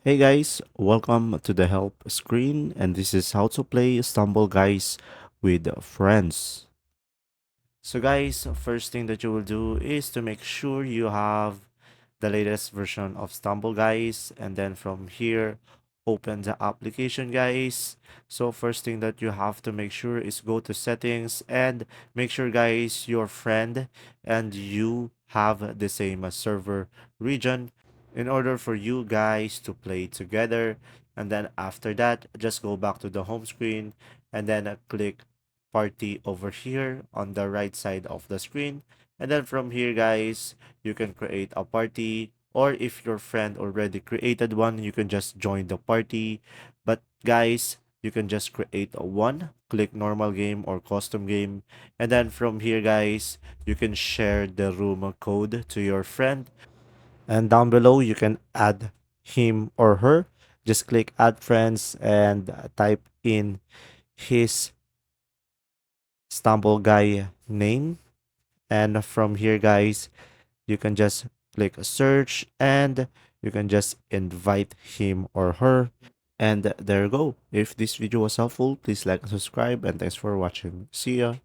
Hey guys, welcome to the help screen, and this is how to play Stumble Guys with friends. So guys, first thing that you will do is to make sure you have the latest version of Stumble Guys, and then from here open the application guys. So first thing that you have to make sure is go to settings and make sure guys your friend and you have the same server region in order for you guys to play together. And then after that, just go back to the home screen and then click party over here on the right side of the screen. And then from here guys, you can create a party, or if your friend already created one, you can just join the party. But guys, you can just create a one, click normal game or custom game, and then from here guys, you can share the room code to your friend, and down below you can add him or her. Just click add friends and type in his stumble guy name, and from here guys, you can just click search and you can just invite him or her, and there you go. If this video was helpful, please like and subscribe, and thanks for watching. See ya.